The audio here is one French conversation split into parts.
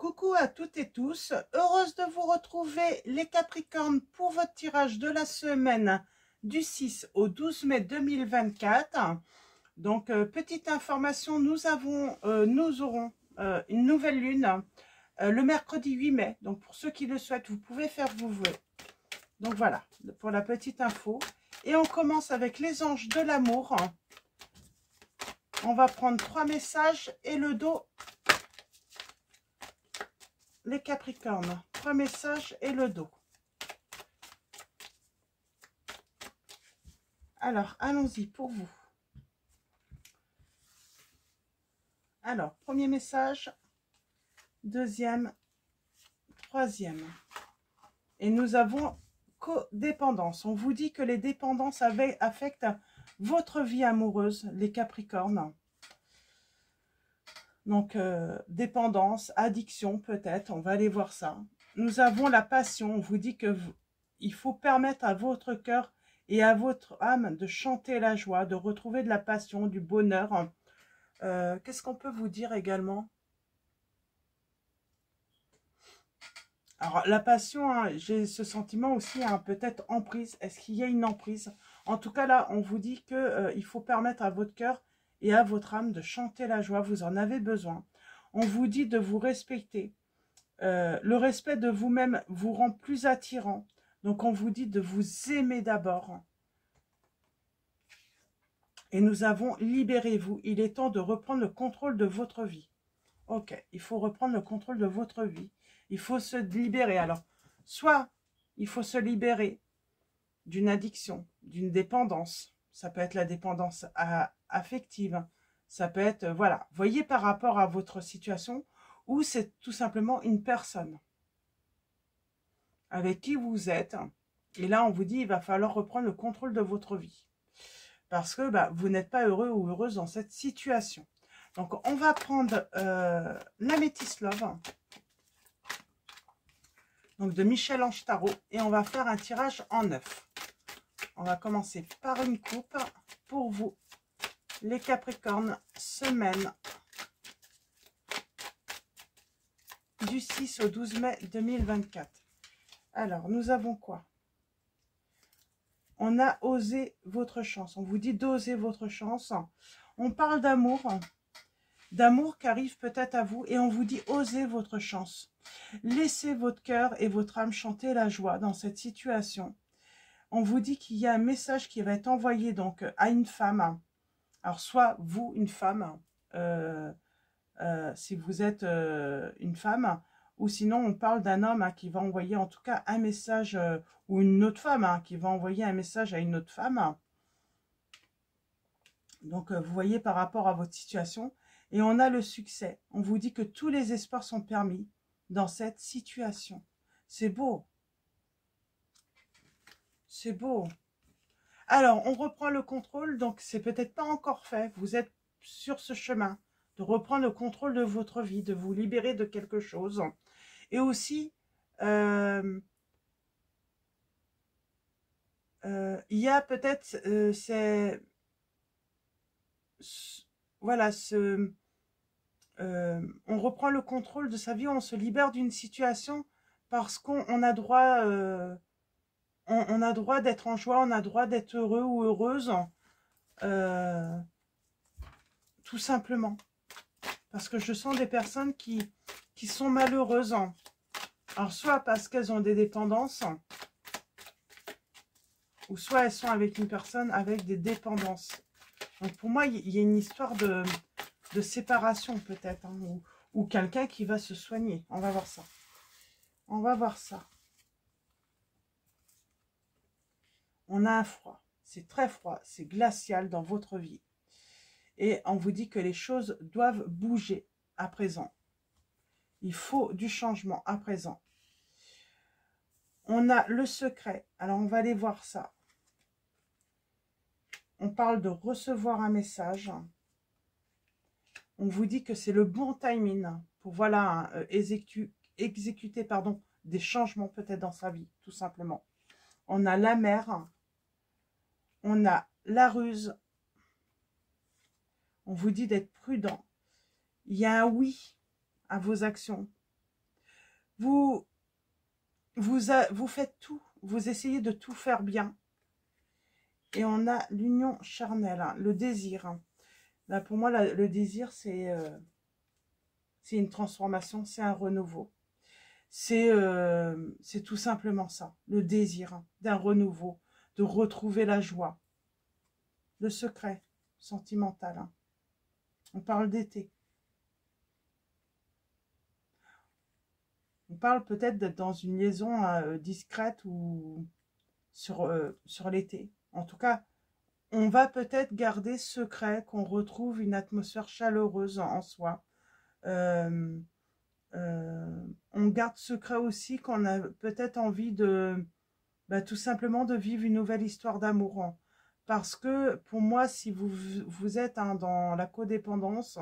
Coucou à toutes et tous, heureuse de vous retrouver les Capricornes pour votre tirage de la semaine du 6 au 12 mai 2024. Donc, petite information, nous aurons une nouvelle lune le mercredi 8 mai. Donc, pour ceux qui le souhaitent, vous pouvez faire vos vœux. Donc, voilà, pour la petite info. Et on commence avec les anges de l'amour. On va prendre 3 messages et le dos. Les Capricornes, 3 messages et le dos. Alors, allons-y pour vous. Alors, premier message, deuxième, troisième. Et nous avons codépendance. On vous dit que les dépendances affectent votre vie amoureuse, les Capricornes. Donc, dépendance, addiction peut-être, on va aller voir ça. Nous avons la passion, on vous dit que il faut permettre à votre cœur et à votre âme de chanter la joie, de retrouver de la passion, du bonheur. Qu'est-ce qu'on peut vous dire également? Alors, la passion, hein, j'ai ce sentiment aussi, hein, peut-être emprise. Est-ce qu'il y a une emprise? En tout cas, là, on vous dit que il faut permettre à votre cœur et à votre âme de chanter la joie. Vous en avez besoin. On vous dit de vous respecter. Le respect de vous-même vous rend plus attirant. Donc, on vous dit de vous aimer d'abord. Et nous avons libérez-vous. Il est temps de reprendre le contrôle de votre vie. Ok, il faut reprendre le contrôle de votre vie. Il faut se libérer. Alors, soit il faut se libérer d'une addiction, d'une dépendance. Ça peut être la dépendance affective. Ça peut être, voilà, voyez par rapport à votre situation, ou c'est tout simplement une personne avec qui vous êtes. Et là, on vous dit, il va falloir reprendre le contrôle de votre vie. Parce que vous n'êtes pas heureux ou heureuse dans cette situation. Donc, on va prendre l'Améthyste Love. Donc, de Michel-Ange Tarot. Et on va faire un tirage en 9. On va commencer par une coupe pour vous, les Capricornes, semaine du 6 au 12 mai 2024. Alors, nous avons quoi? On a osé votre chance. On vous dit d'oser votre chance. On parle d'amour. D'amour qui arrive peut-être à vous. Et on vous dit osez votre chance. Laissez votre cœur et votre âme chanter la joie dans cette situation. On vous dit qu'il y a un message qui va être envoyé donc à une femme. Alors, soit vous, une femme, si vous êtes une femme, ou sinon on parle d'un homme hein, qui va envoyer en tout cas un message, ou une autre femme hein, qui va envoyer un message à une autre femme. Donc, vous voyez par rapport à votre situation. Et on a le succès. On vous dit que tous les espoirs sont permis dans cette situation. C'est beau. C'est beau. Alors, on reprend le contrôle. Donc, c'est peut-être pas encore fait. Vous êtes sur ce chemin de reprendre le contrôle de votre vie, de vous libérer de quelque chose. Et aussi, il y a peut-être, voilà, on reprend le contrôle de sa vie, on se libère d'une situation parce qu'on a droit, on a droit d'être en joie, on a droit d'être heureux ou heureuse, tout simplement. Parce que je sens des personnes qui sont malheureuses. Alors, soit parce qu'elles ont des dépendances, ou soit elles sont avec une personne avec des dépendances. Donc, pour moi, il y a une histoire de séparation, peut-être. Hein, ou quelqu'un qui va se soigner. On va voir ça. On va voir ça. On a un froid. C'est très froid. C'est glacial dans votre vie. Et on vous dit que les choses doivent bouger à présent. Il faut du changement à présent. On a le secret. Alors, on va aller voir ça. On parle de recevoir un message. On vous dit que c'est le bon timing pour voilà, exécuter pardon, des changements peut-être dans sa vie, tout simplement. On a la mer. On a la ruse. On vous dit d'être prudent. Il y a un oui à vos actions. Vous, vous faites tout. Vous essayez de tout faire bien. Et on a l'union charnelle, hein, le désir. Hein. Là, pour moi, le désir, c'est une transformation, c'est un renouveau. C'est tout simplement ça, le désir hein, d'un renouveau, de retrouver la joie. Le secret sentimental. Hein. On parle d'été. On parle peut-être d'être dans une liaison discrète ou sur l'été. En tout cas, on va peut-être garder secret qu'on retrouve une atmosphère chaleureuse en soi. Euh, on garde secret aussi qu'on a peut-être envie de tout simplement de vivre une nouvelle histoire d'amour. Hein. Parce que pour moi, si vous êtes hein, dans la codépendance,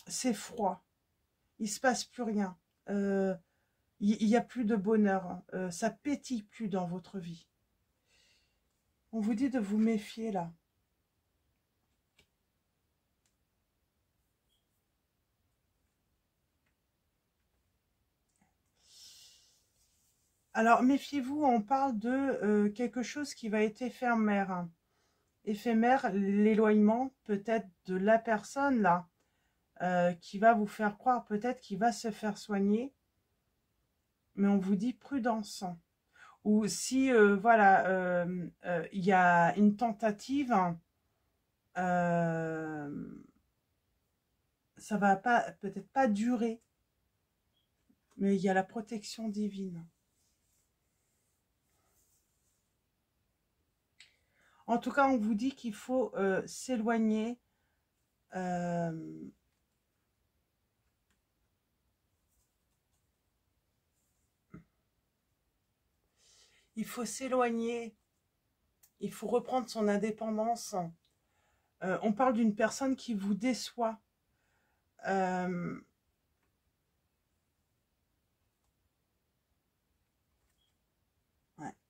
c'est froid. Il se passe plus rien. Il n'y a plus de bonheur. Hein. Ça pétille plus dans votre vie. On vous dit de vous méfier là. Alors, méfiez-vous, on parle de quelque chose qui va être éphémère. Hein. Éphémère, l'éloignement peut-être de la personne là, qui va vous faire croire peut-être qu'il va se faire soigner. Mais on vous dit prudence. Ou si, voilà, il y a une tentative, ça va pas peut-être pas durer, mais il y a la protection divine. En tout cas, on vous dit qu'il faut s'éloigner. Il faut s'éloigner. Il faut reprendre son indépendance. On parle d'une personne qui vous déçoit. Ouais.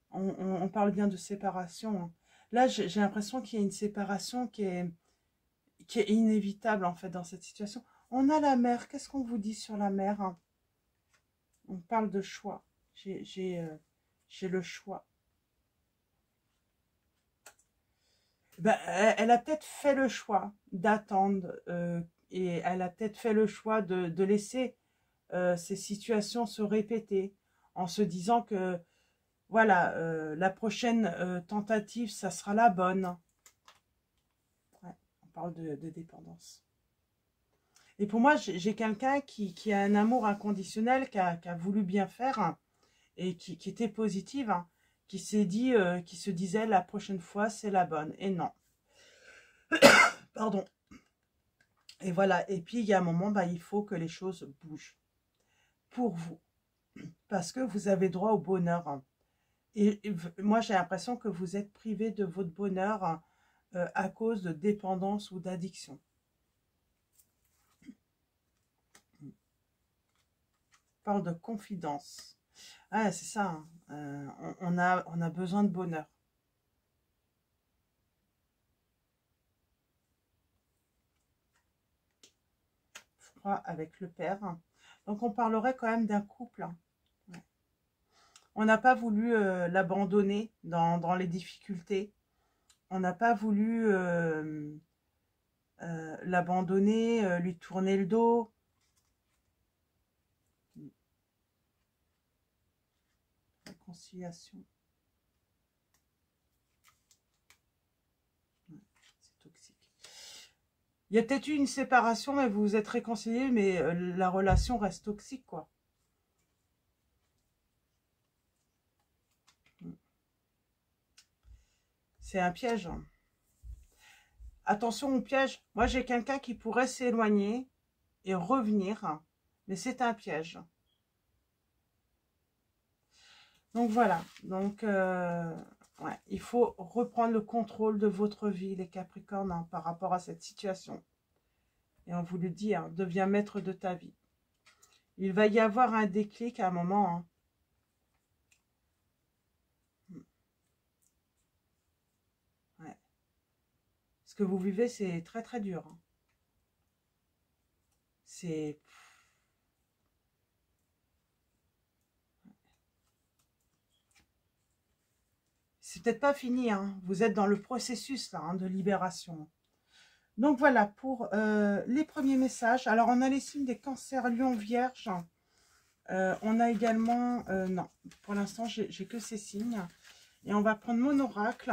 On parle bien de séparation. Hein. Là, j'ai l'impression qu'il y a une séparation qui est inévitable en fait dans cette situation. On a la mer. Qu'est-ce qu'on vous dit sur la mer? Hein? On parle de choix. J'ai le choix. Ben, elle a peut-être fait le choix d'attendre et elle a peut-être fait le choix de laisser ces situations se répéter en se disant que voilà, la prochaine tentative, ça sera la bonne. Ouais, on parle de dépendance. Et pour moi, j'ai quelqu'un qui a un amour inconditionnel, qui a voulu bien faire hein, et qui était positive, hein, qui s'est dit, qui se disait la prochaine fois, c'est la bonne. Et non. Pardon. Et voilà. Et puis, il y a un moment, bah, il faut que les choses bougent pour vous. Parce que vous avez droit au bonheur. Hein. Et moi, j'ai l'impression que vous êtes privé de votre bonheur hein, à cause de dépendance ou d'addiction. On parle de confidence. Ah, c'est ça. Hein. On a besoin de bonheur. Froid avec le père. Donc, on parlerait quand même d'un couple. Hein. Ouais. On n'a pas voulu l'abandonner dans les difficultés. On n'a pas voulu l'abandonner, lui tourner le dos. Réconciliation. Ouais, c'est toxique. Il y a peut-être eu une séparation, mais vous vous êtes réconciliés, mais la relation reste toxique, quoi. C'est un piège. Hein. Attention au piège. Moi, j'ai quelqu'un qui pourrait s'éloigner et revenir, mais c'est un piège. Donc voilà. Donc, ouais, il faut reprendre le contrôle de votre vie, les Capricornes, hein, par rapport à cette situation. Et on vous le dit, hein, deviens maître de ta vie. Il va y avoir un déclic à un moment. Hein. Ouais. Ce que vous vivez, c'est très très dur. Hein. C'est c'est peut-être pas fini, hein. Vous êtes dans le processus là, hein, de libération. Donc voilà pour les premiers messages. Alors on a les signes des cancers, lion, vierge. On a également, non, pour l'instant j'ai que ces signes. Et on va prendre mon oracle.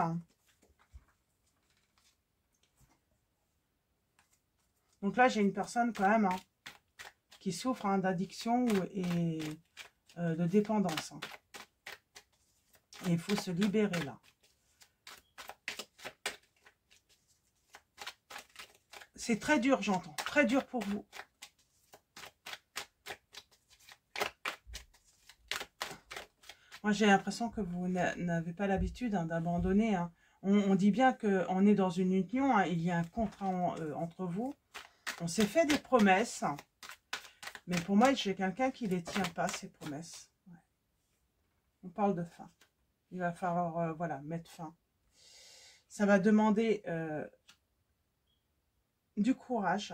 Donc là j'ai une personne quand même, hein, qui souffre, hein, d'addiction et de dépendance. Hein. Et il faut se libérer là. C'est très dur, j'entends. Très dur pour vous. Moi, j'ai l'impression que vous n'avez pas l'habitude, hein, d'abandonner. Hein. On dit bien qu'on est dans une union, hein, il y a un contrat entre vous. On s'est fait des promesses. Mais pour moi, j'ai quelqu'un qui ne les tient pas, ces promesses. Ouais. On parle de fin. Il va falloir voilà, mettre fin. Ça va demander du courage.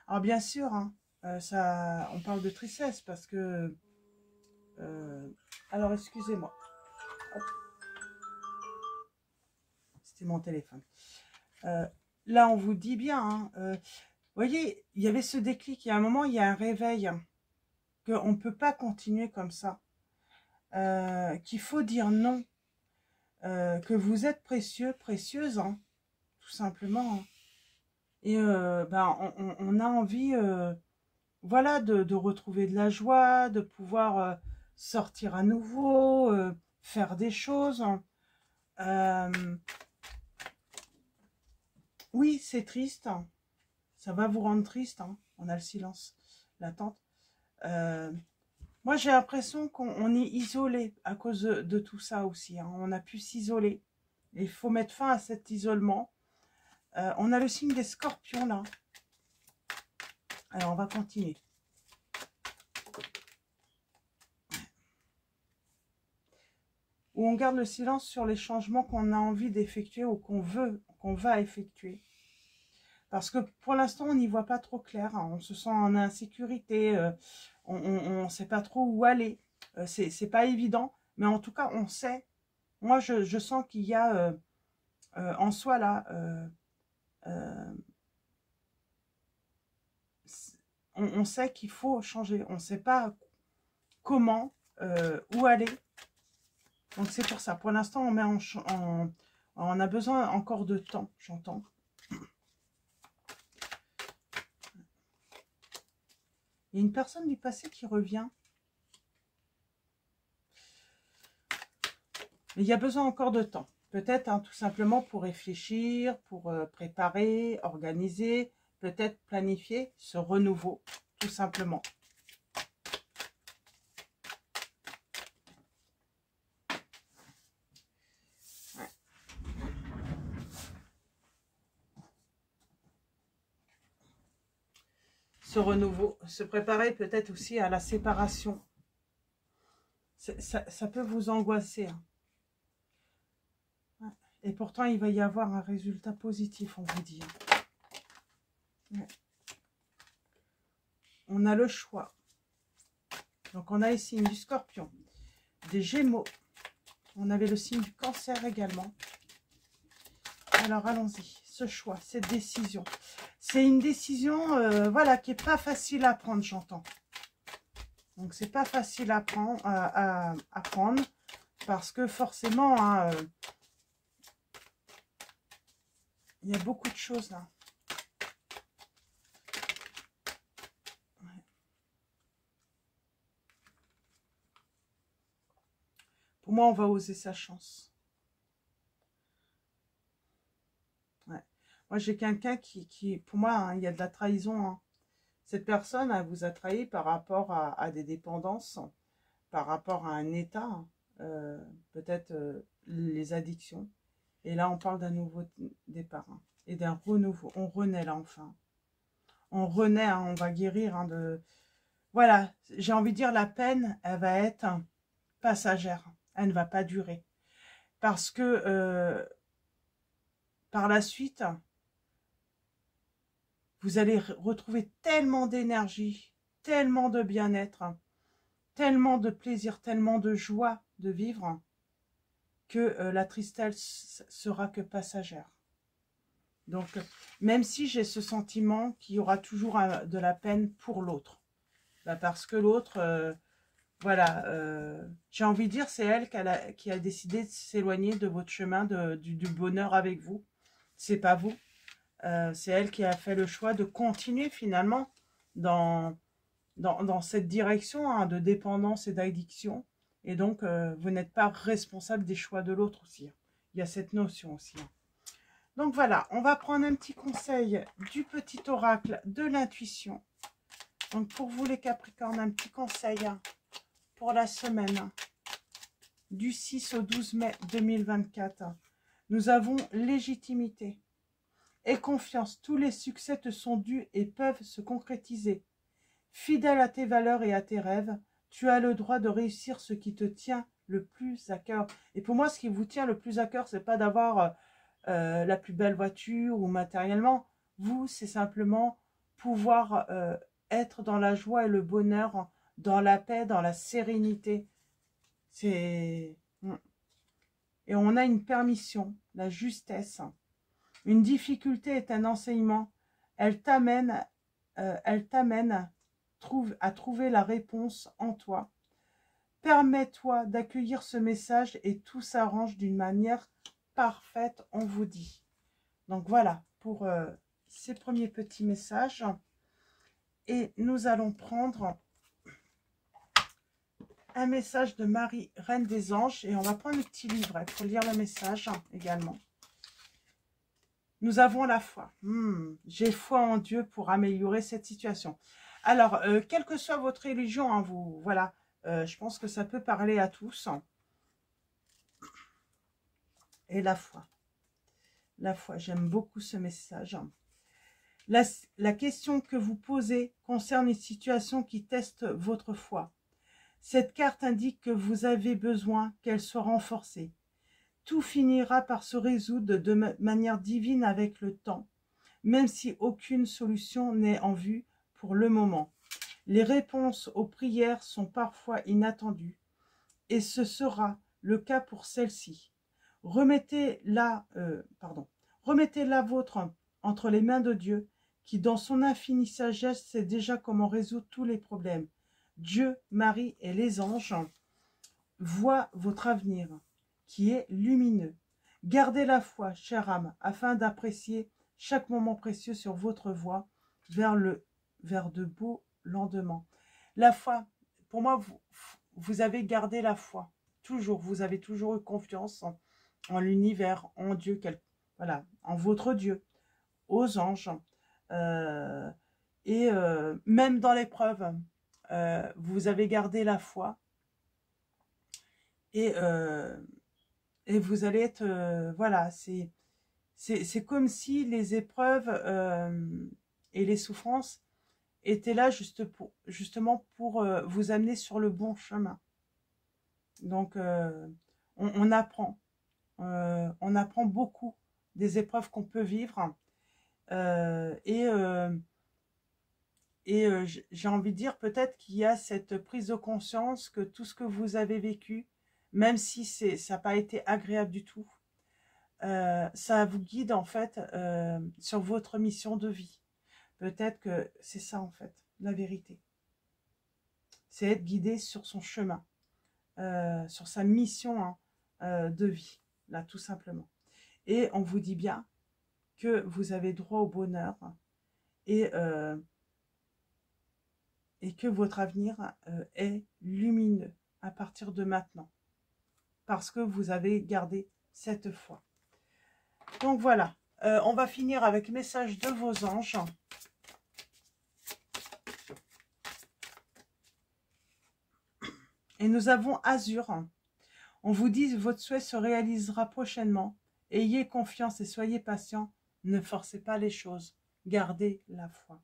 Alors bien sûr, hein, on parle de tristesse parce que... alors excusez-moi. C'était mon téléphone. Là, on vous dit bien, hein, vous voyez, il y avait ce déclic. Il y a un moment, il y a un réveil. Qu'on ne peut pas continuer comme ça. Qu'il faut dire non. Que vous êtes précieux, précieuse, hein, tout simplement. Hein. Et ben, on a envie, voilà, de retrouver de la joie, de pouvoir sortir à nouveau, faire des choses. Oui, c'est triste. Ça va vous rendre triste. Hein. On a le silence, l'attente. Moi, j'ai l'impression qu'on est isolé à cause de tout ça aussi. Hein. On a pu s'isoler. Il faut mettre fin à cet isolement. On a le signe des scorpions, là. Alors, on va continuer. Où on garde le silence sur les changements qu'on a envie d'effectuer ou qu'on va effectuer. Parce que pour l'instant, on n'y voit pas trop clair. Hein. On se sent en insécurité. On ne sait pas trop où aller. C'est pas évident. Mais en tout cas, on sait. Moi, je sens qu'il y a en soi, là... on sait qu'il faut changer. On ne sait pas comment, où aller. Donc, c'est pour ça. Pour l'instant, on a besoin encore de temps, j'entends. Il y a une personne du passé qui revient. Mais il y a besoin encore de temps. Peut-être, hein, tout simplement pour réfléchir, pour préparer, organiser, peut-être planifier ce renouveau, tout simplement. Ouais. Ce renouveau, se préparer peut-être aussi à la séparation. Ça peut vous angoisser. Hein. Ouais. Et pourtant, il va y avoir un résultat positif, on vous dit. Ouais. On a le choix. Donc, on a les signes du scorpion, des gémeaux. On avait le signe du cancer également. Alors, allons-y. Ce choix, cette décision. C'est une décision, voilà, qui n'est pas facile à prendre, j'entends. Donc, c'est pas facile à prendre parce que forcément, hein, il y a beaucoup de choses là. Ouais. Pour moi, on va oser sa chance. Ouais. Moi, j'ai quelqu'un qui, pour moi, hein, il y a de la trahison. Hein. Cette personne, elle vous a trahi par rapport à des dépendances, par rapport à un état, peut-être les addictions. Et là, on parle d'un nouveau départ hein, et d'un renouveau. On renaît là, enfin. On renaît, hein, on va guérir. Hein, voilà, j'ai envie de dire, la peine, elle va être passagère. Elle ne va pas durer. Parce que par la suite, vous allez retrouver tellement d'énergie, tellement de bien-être, tellement de plaisir, tellement de joie de vivre, que la tristesse sera que passagère. Donc, même si j'ai ce sentiment qu'il y aura toujours de la peine pour l'autre. Bah, parce que l'autre, voilà, j'ai envie de dire, c'est elle qui a décidé de s'éloigner de votre chemin du bonheur avec vous. C'est pas vous. C'est elle qui a fait le choix de continuer finalement dans cette direction hein, de dépendance et d'addiction. Et donc, vous n'êtes pas responsable des choix de l'autre aussi. Hein. Il y a cette notion aussi. Hein. Donc voilà, on va prendre un petit conseil du petit oracle de l'intuition. Donc pour vous les Capricornes, un petit conseil hein, pour la semaine du 6 au 12 mai 2024. Nous avons légitimité et confiance. Tous les succès te sont dus et peuvent se concrétiser. Fidèle à tes valeurs et à tes rêves, tu as le droit de réussir ce qui te tient le plus à cœur. Et pour moi, ce qui vous tient le plus à cœur, c'est pas d'avoir la plus belle voiture ou matériellement. Vous, c'est simplement pouvoir être dans la joie et le bonheur, dans la paix, dans la sérénité. Et on a une permission, la justesse. Une difficulté est un enseignement. Elle t'amène à trouver la réponse en toi. Permets-toi d'accueillir ce message et tout s'arrange d'une manière parfaite, on vous dit. Donc voilà pour ces premiers petits messages. Et nous allons prendre un message de Marie, Reine des Anges. Et on va prendre le petit livret pour lire le message également. Nous avons la foi. J'ai foi en Dieu pour améliorer cette situation. Alors, quelle que soit votre religion, hein, voilà, je pense que ça peut parler à tous. Et la foi. La foi, j'aime beaucoup ce message. La question que vous posez concerne une situation qui teste votre foi. Cette carte indique que vous avez besoin qu'elle soit renforcée. Tout finira par se résoudre de manière divine avec le temps, même si aucune solution n'est en vue pour le moment. Les réponses aux prières sont parfois inattendues, et ce sera le cas pour celle-ci. Remettez-la vôtre entre les mains de Dieu, qui dans son infinie sagesse sait déjà comment résoudre tous les problèmes. Dieu, Marie et les anges voient votre avenir, qui est lumineux. Gardez la foi, chère âme, afin d'apprécier chaque moment précieux sur votre voie vers de beaux lendemains. La foi, pour moi, vous avez gardé la foi. Toujours, vous avez toujours eu confiance en l'univers, en Dieu, voilà, en votre Dieu, aux anges. Même dans l'épreuve, vous avez gardé la foi. Et vous allez être, voilà, c'est comme si les épreuves et les souffrances étaient là justement pour vous amener sur le bon chemin. Donc, on apprend beaucoup des épreuves qu'on peut vivre. J'ai envie de dire peut-être qu'il y a cette prise de conscience que tout ce que vous avez vécu, même si ça n'a pas été agréable du tout, ça vous guide en fait sur votre mission de vie. Peut-être que c'est ça en fait, la vérité. C'est être guidé sur son chemin, sur sa mission de vie, là tout simplement. Et on vous dit bien que vous avez droit au bonheur et que votre avenir est lumineux à partir de maintenant. Parce que vous avez gardé cette foi. Donc voilà, on va finir avec message de vos anges. Et nous avons Azur. On vous dit, votre souhait se réalisera prochainement. Ayez confiance et soyez patient. Ne forcez pas les choses. Gardez la foi.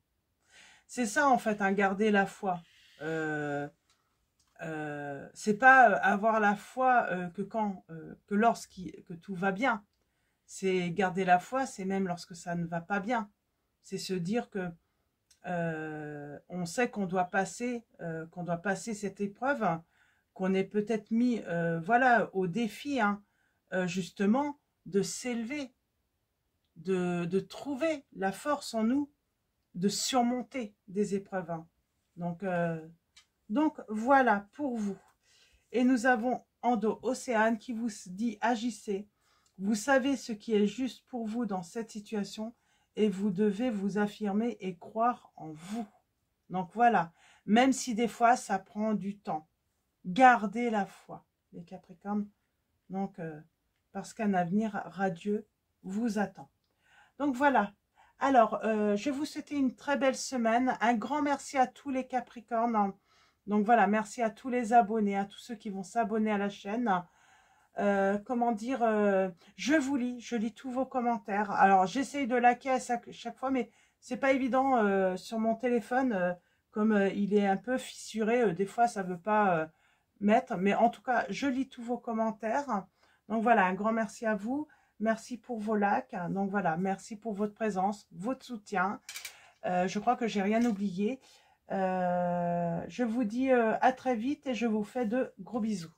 C'est ça en fait, hein, garder la foi. C'est pas avoir la foi que tout va bien. C'est garder la foi, c'est même lorsque ça ne va pas bien. C'est se dire que on sait qu'on doit passer cette épreuve, qu'on est peut-être mis voilà, au défi, hein, justement de s'élever, de trouver la force en nous, de surmonter des épreuves. Donc voilà pour vous. Et nous avons en dos Océane qui vous dit agissez. Vous savez ce qui est juste pour vous dans cette situation et vous devez vous affirmer et croire en vous. Donc voilà, même si des fois ça prend du temps, gardez la foi, les Capricornes. Donc, parce qu'un avenir radieux vous attend. Donc voilà. Alors, je vais vous souhaiter une très belle semaine. Un grand merci à tous les Capricornes. Donc voilà, merci à tous les abonnés, à tous ceux qui vont s'abonner à la chaîne. Comment dire, je lis tous vos commentaires. Alors, j'essaye de liker à chaque fois, mais c'est pas évident sur mon téléphone. Comme il est un peu fissuré, des fois, ça veut pas mettre. Mais en tout cas, je lis tous vos commentaires. Donc voilà, un grand merci à vous. Merci pour vos likes. Donc voilà, merci pour votre présence, votre soutien. Je crois que j'ai rien oublié. Je vous dis à très vite et je vous fais de gros bisous.